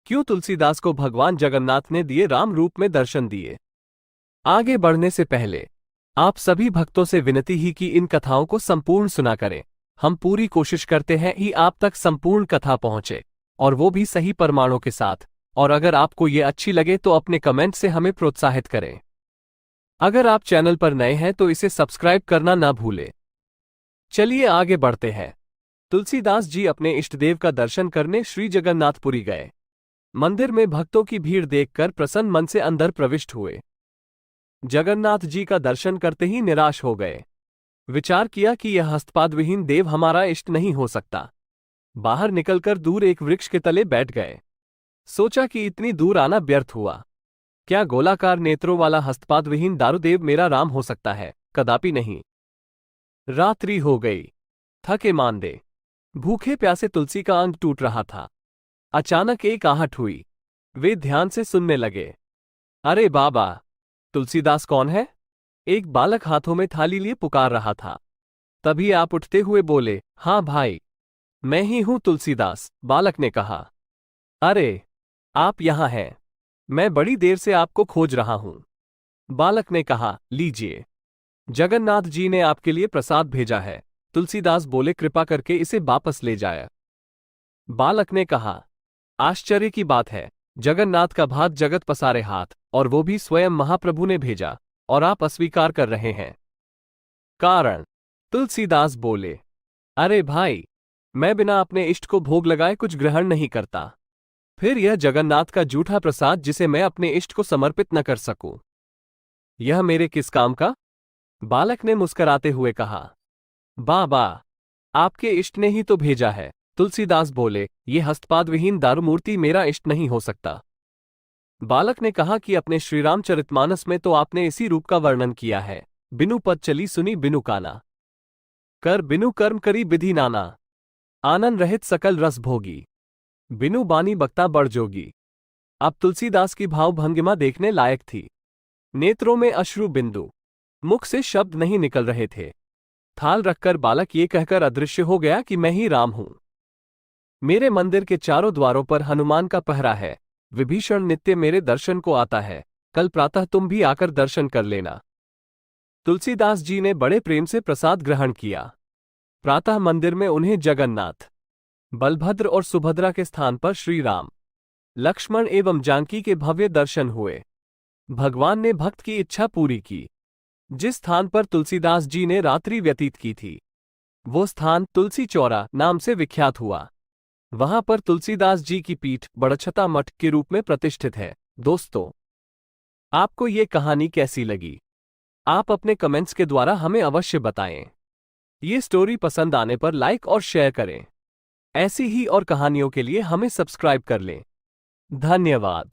क्यों तुलसीदास को भगवान जगन्नाथ ने दिए राम रूप में दर्शन दिए। आगे बढ़ने से पहले आप सभी भक्तों से विनती ही कि इन कथाओं को संपूर्ण सुना करें। हम पूरी कोशिश करते हैं कि आप तक संपूर्ण कथा पहुंचे, और वो भी सही प्रमाणों के साथ। और अगर आपको ये अच्छी लगे तो अपने कमेंट से हमें प्रोत्साहित करें। अगर आप चैनल पर नए हैं तो इसे सब्सक्राइब करना ना भूलें। चलिए आगे बढ़ते हैं। तुलसीदास जी अपने इष्टदेव का दर्शन करने श्री जगन्नाथपुरी गए। मंदिर में भक्तों की भीड़ देखकर प्रसन्न मन से अंदर प्रविष्ट हुए। जगन्नाथ जी का दर्शन करते ही निराश हो गए। विचार किया कि यह हस्तपादविहीन देव हमारा इष्ट नहीं हो सकता। बाहर निकलकर दूर एक वृक्ष के तले बैठ गए। सोचा कि इतनी दूर आना व्यर्थ हुआ। क्या गोलाकार नेत्रों वाला हस्तपादविहीन दारुदेव मेरा राम हो सकता है? कदापि नहीं। रात्रि हो गई। थके मांदे, भूखे प्यासे तुलसी का अंग टूट रहा था। अचानक एक आहट हुई। वे ध्यान से सुनने लगे। अरे बाबा, तुलसीदास कौन है? एक बालक हाथों में थाली लिए पुकार रहा था। तभी आप उठते हुए बोले, हाँ भाई, मैं ही हूं तुलसीदास। बालक ने कहा, अरे, आप यहां हैं। मैं बड़ी देर से आपको खोज रहा हूं। बालक ने कहा, लीजिए, जगन्नाथ जी ने आपके लिए प्रसाद भेजा है। तुलसीदास बोले, कृपा करके इसे वापस ले जाए। बालक ने कहा, आश्चर्य की बात है, जगन्नाथ का भात जगत पसारे हाथ, और वो भी स्वयं महाप्रभु ने भेजा, और आप अस्वीकार कर रहे हैं। कारण? तुलसीदास बोले, अरे भाई, मैं बिना अपने इष्ट को भोग लगाए कुछ ग्रहण नहीं करता। फिर यह जगन्नाथ का जूठा प्रसाद जिसे मैं अपने इष्ट को समर्पित न कर सकूं, यह मेरे किस काम का? बालक ने मुस्कराते हुए कहा, बाबा, आपके इष्ट ने ही तो भेजा है। तुलसीदास बोले, ये हस्तपादविहीन दारुमूर्ति मेरा इष्ट नहीं हो सकता। बालक ने कहा कि अपने श्रीरामचरितमानस में तो आपने इसी रूप का वर्णन किया है। बिनु पद चली सुनी बिनु काना, कर बिनु कर्म करी विधि नाना, आनंद रहित सकल रस भोगी, बिनु बानी बक्ता बड़ जोगी। अब तुलसीदास की भावभंगिमा देखने लायक थी। नेत्रों में अश्रु बिंदु, मुख से शब्द नहीं निकल रहे थे। थाल रखकर बालक ये कहकर अदृश्य हो गया कि मैं ही राम हूं। मेरे मंदिर के चारों द्वारों पर हनुमान का पहरा है। विभीषण नित्य मेरे दर्शन को आता है। कल प्रातः तुम भी आकर दर्शन कर लेना। तुलसीदास जी ने बड़े प्रेम से प्रसाद ग्रहण किया। प्रातः मंदिर में उन्हें जगन्नाथ, बलभद्र और सुभद्रा के स्थान पर श्री राम, लक्ष्मण एवं जानकी के भव्य दर्शन हुए। भगवान ने भक्त की इच्छा पूरी की। जिस स्थान पर तुलसीदास जी ने रात्रि व्यतीत की थी, वो स्थान तुलसी चौरा नाम से विख्यात हुआ। वहां पर तुलसीदास जी की पीठ बड़छता मठ के रूप में प्रतिष्ठित है। दोस्तों, आपको ये कहानी कैसी लगी? आप अपने कमेंट्स के द्वारा हमें अवश्य बताएं। ये स्टोरी पसंद आने पर लाइक और शेयर करें। ऐसी ही और कहानियों के लिए हमें सब्सक्राइब कर लें। धन्यवाद।